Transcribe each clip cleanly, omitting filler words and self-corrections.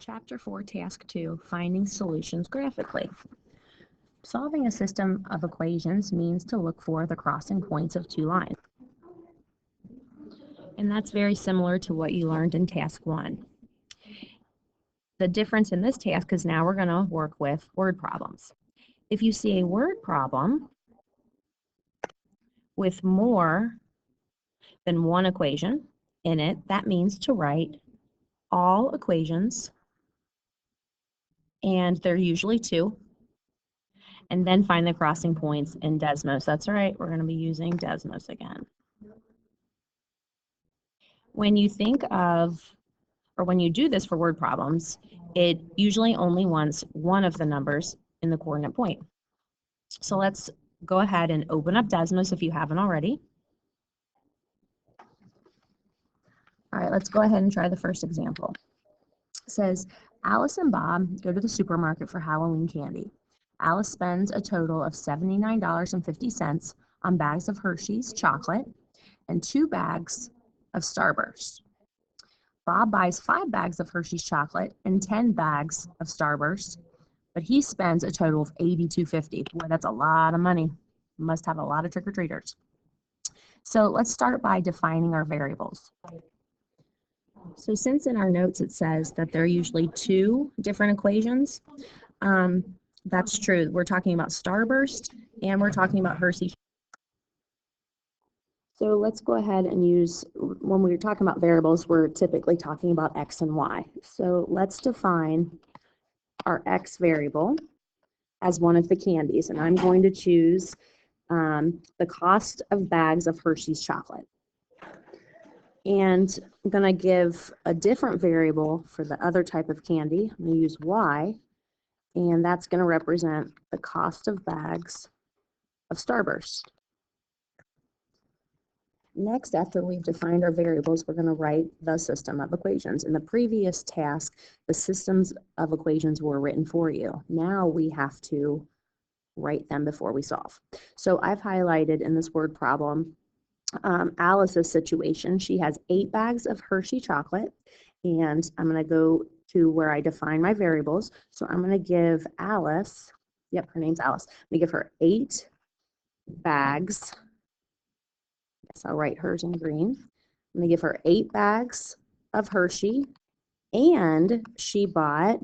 Chapter 4, Task 2, Finding Solutions Graphically. Solving a system of equations means to look for the crossing points of two lines. And that's very similar to what you learned in Task 1. The difference in this task is now we're going to work with word problems. If you see a word problem with more than one equation in it, that means to write all equations, and they're usually two, and then find the crossing points in Desmos. That's right, we're going to be using Desmos again. When you think of, or when you do this for word problems, it usually only wants one of the numbers in the coordinate point. So let's go ahead and open up Desmos if you haven't already. All right, let's go ahead and try the first example. It says, Alice and Bob go to the supermarket for Halloween candy. Alice spends a total of $79.50 on bags of Hershey's chocolate and 2 bags of Starburst. Bob buys 5 bags of Hershey's chocolate and 10 bags of Starburst, but he spends a total of $82.50. Boy, that's a lot of money. Must have a lot of trick-or-treaters. So let's start by defining our variables. So since in our notes it says that there are usually 2 different equations, that's true. We're talking about Starburst and we're talking about Hershey. So let's go ahead and use, when we're talking about variables, we're typically talking about X and Y. So let's define our X variable as one of the candies, and I'm going to choose the cost of bags of Hershey's chocolate. And I'm going to give a different variable for the other type of candy. I'm going to use Y, and that's going to represent the cost of bags of Starburst. Next, after we've defined our variables, we're going to write the system of equations. In the previous task, the systems of equations were written for you. Now we have to write them before we solve. So I've highlighted in this word problem Alice's situation. She has 8 bags of Hershey chocolate, and I'm going to go to where I define my variables. So I'm going to give Alice, yep, her name's Alice. I'm going to give her 8 bags. Yes, I'll write hers in green. I'm going to give her 8 bags of Hershey, and she bought,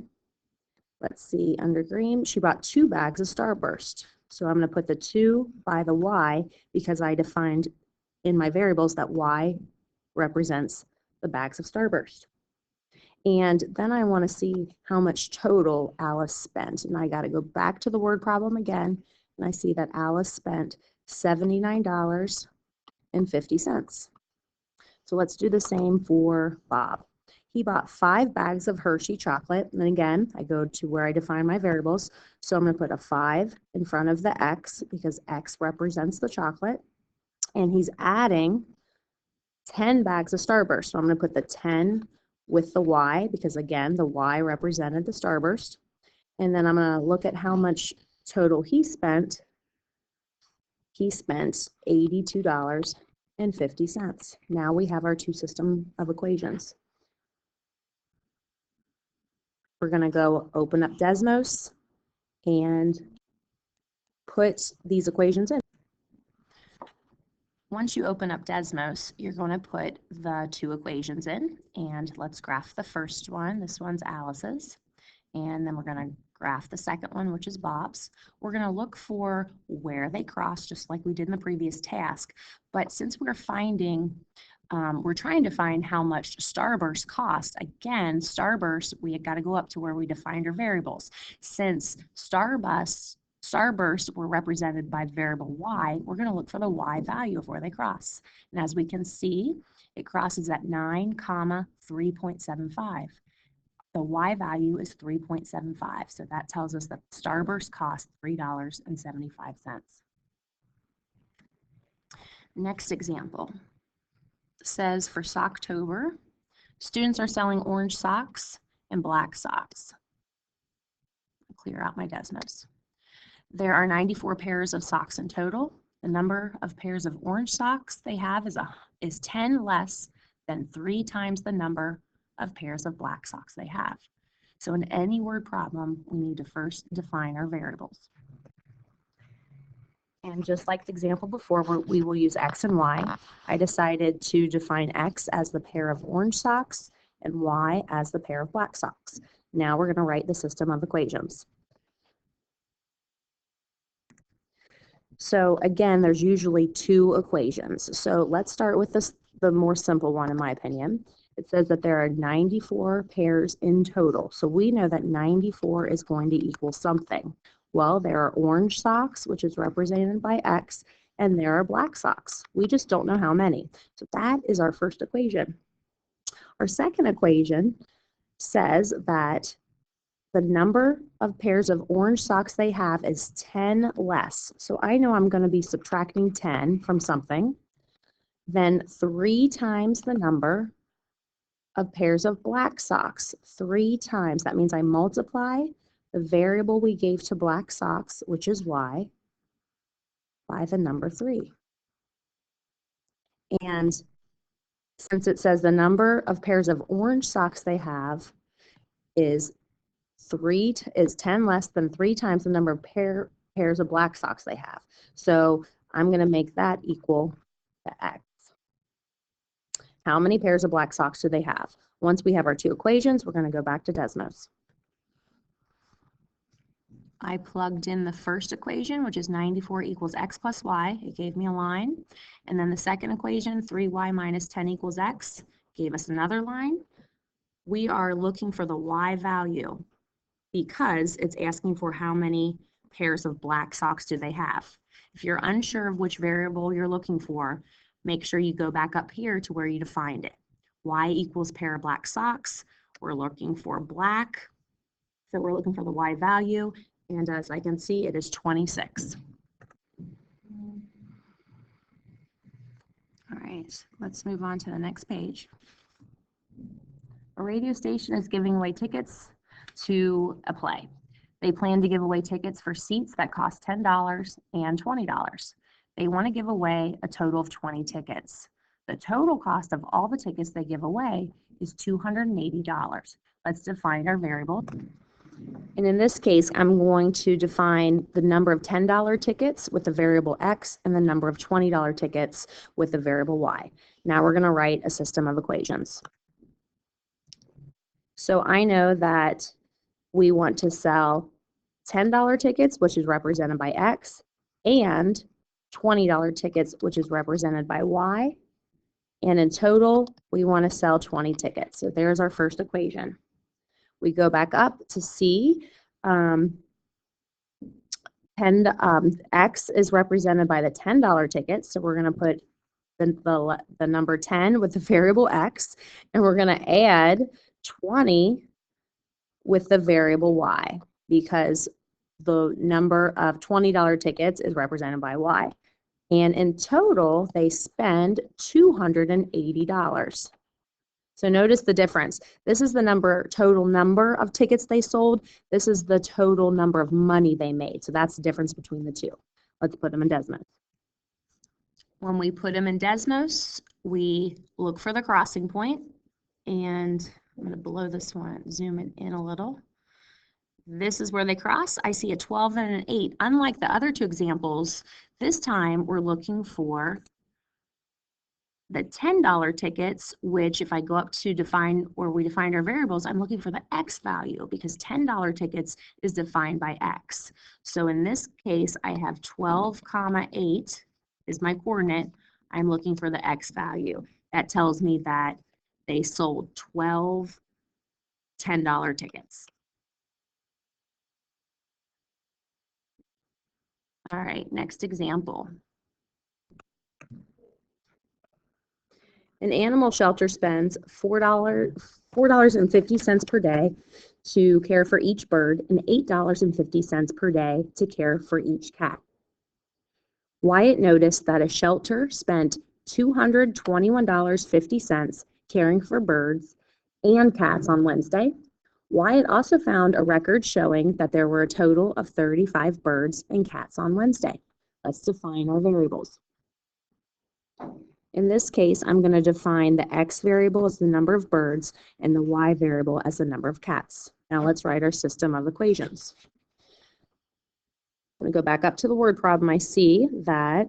let's see, under green, she bought 2 bags of Starburst. So I'm going to put the 2 by the Y because I defined in my variables that Y represents the bags of Starburst. And then I want to see how much total Alice spent. And I got to go back to the word problem again, and I see that Alice spent $79.50. So let's do the same for Bob. He bought 5 bags of Hershey chocolate. And again, I go to where I define my variables. So I'm going to put a 5 in front of the X because X represents the chocolate. And he's adding 10 bags of Starburst. So I'm going to put the 10 with the Y because, again, the Y represented the Starburst. And then I'm going to look at how much total he spent. He spent $82.50. Now we have our 2 system of equations. We're going to go open up Desmos and put these equations in. Once you open up Desmos, you're going to put the 2 equations in, and let's graph the first one. This one's Alice's, and then we're going to graph the second one, which is Bob's. We're going to look for where they cross, just like we did in the previous task, but since we're finding, we're trying to find how much Starburst cost. Again, Starburst, we got to go up to where we defined our variables. Since Starburst were represented by the variable Y, we're going to look for the Y value of where they cross. And as we can see, it crosses at 9, 3.75. The Y value is 3.75, so that tells us that Starburst cost $3.75. Next example says for Socktober, students are selling orange socks and black socks. I'll clear out my Desmos. There are 94 pairs of socks in total. The number of pairs of orange socks they have is 10 less than 3 times the number of pairs of black socks they have. So in any word problem, we need to first define our variables. And just like the example before, we will use X and Y. I decided to define X as the pair of orange socks and Y as the pair of black socks. Now we're going to write the system of equations. So again, there's usually two equations. So let's start with the more simple one, in my opinion. It says that there are 94 pairs in total. So we know that 94 is going to equal something. Well, there are orange socks, which is represented by X, and there are black socks. We just don't know how many. So that is our first equation. Our second equation says that the number of pairs of orange socks they have is 10 less. So I know I'm going to be subtracting 10 from something. Then 3 times the number of pairs of black socks. 3 times. That means I multiply the variable we gave to black socks, which is Y, by the number 3. And since it says the number of pairs of orange socks they have is 10 less than 3 times the number of pairs of black socks they have. So I'm going to make that equal to X. How many pairs of black socks do they have? Once we have our two equations, we're going to go back to Desmos. I plugged in the first equation, which is 94 equals X plus Y. It gave me a line. And then the second equation, 3Y minus 10 equals X, gave us another line. We are looking for the Y value because it's asking for how many pairs of black socks do they have. If you're unsure of which variable you're looking for, make sure you go back up here to where you defined it. Y equals pair of black socks. We're looking for black, so we're looking for the Y value, and as I can see, it is 26. All right, let's move on to the next page. A radio station is giving away tickets to a play. They plan to give away tickets for seats that cost $10 and $20. They want to give away a total of 20 tickets. The total cost of all the tickets they give away is $280. Let's define our variable. And in this case, I'm going to define the number of $10 tickets with the variable X and the number of $20 tickets with the variable Y. Now we're going to write a system of equations. So I know that we want to sell $10 tickets, which is represented by X, and $20 tickets, which is represented by Y. And in total, we want to sell 20 tickets. So there's our first equation. We go back up to C. X is represented by the $10 tickets. So we're going to put the number 10 with the variable X, and we're going to add 20 with the variable Y, because the number of $20 tickets is represented by Y. And in total, they spend $280. So notice the difference. This is the total number of tickets they sold. This is the total number of money they made. So that's the difference between the two. Let's put them in Desmos. When we put them in Desmos, we look for the crossing point, and I'm going to blow this one, zoom it in a little. This is where they cross. I see a 12 and an 8. Unlike the other two examples, this time we're looking for the $10 tickets, which if I go up to define where we defined our variables, I'm looking for the X value because $10 tickets is defined by X. So in this case, I have 12, 8 is my coordinate. I'm looking for the X value. That tells me that they sold 12 $10 tickets. All right, next example. An animal shelter spends $4.50 per day to care for each bird and $8.50 per day to care for each cat. Wyatt noticed that a shelter spent $221.50 caring for birds and cats on Wednesday. Wyatt also found a record showing that there were a total of 35 birds and cats on Wednesday. Let's define our variables. In this case, I'm going to define the X variable as the number of birds and the Y variable as the number of cats. Now let's write our system of equations. I'm going to go back up to the word problem. I see that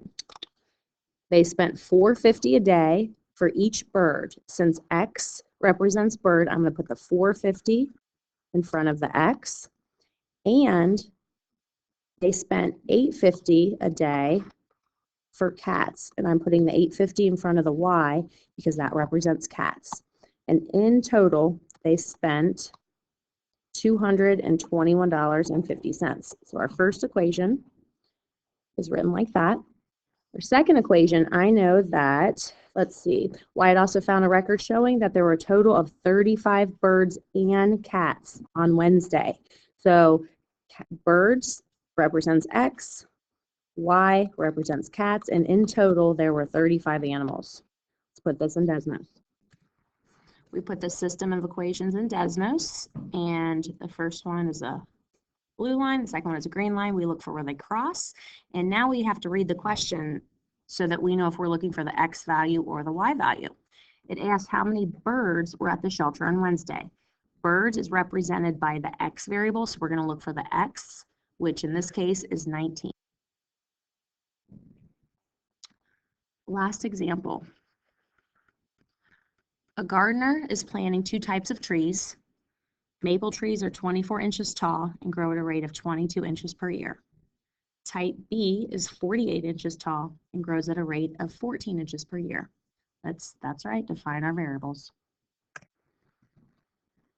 they spent $4.50 a day for each bird. Since X represents bird, I'm going to put the $4.50 in front of the X. And they spent $8.50 a day for cats. And I'm putting the $8.50 in front of the Y because that represents cats. And in total, they spent $221.50. So our first equation is written like that. Our second equation, I know that, let's see, Wyatt also found a record showing that there were a total of 35 birds and cats on Wednesday. So birds represents X, Y represents cats, and in total there were 35 animals. Let's put this in Desmos. We put the system of equations in Desmos, and the first one is a blue line, the second one is a green line. We look for where they cross, and now we have to read the question so that we know if we're looking for the X value or the Y value. It asks how many birds were at the shelter on Wednesday. Birds is represented by the X variable, so we're going to look for the X, which in this case is 19. Last example. A gardener is planting 2 types of trees. Maple trees are 24 inches tall and grow at a rate of 22 inches per year. Type B is 48 inches tall and grows at a rate of 14 inches per year. That's right, define our variables.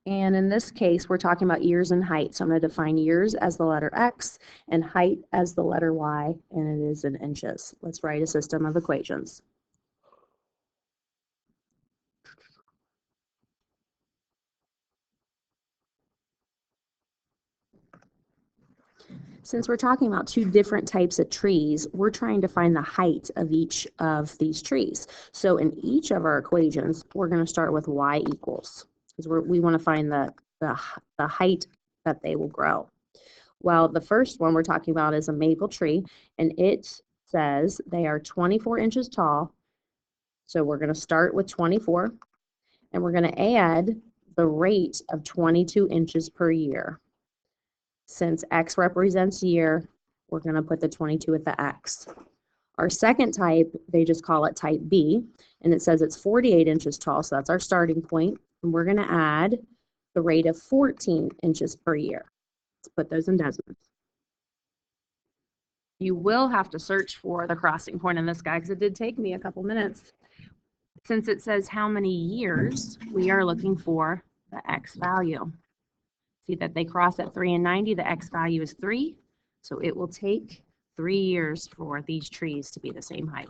And in this case, we're talking about years and height. So I'm going to define years as the letter X and height as the letter Y, and it is in inches. Let's write a system of equations. Since we're talking about 2 different types of trees, we're trying to find the height of each of these trees. So in each of our equations, we're going to start with Y equals, because we want to find the height that they will grow. Well, the first one we're talking about is a maple tree, and it says they are 24 inches tall. So we're going to start with 24, and we're going to add the rate of 22 inches per year. Since X represents year, we're going to put the 22 at the X. Our second type, they just call it type B, and it says it's 48 inches tall, so that's our starting point. And we're going to add the rate of 14 inches per year. Let's put those in Desmos. You will have to search for the crossing point in this guy because it did take me a couple minutes. Since it says how many years, we are looking for the X value. See that they cross at 3 and 90, the X value is 3, so it will take 3 years for these trees to be the same height.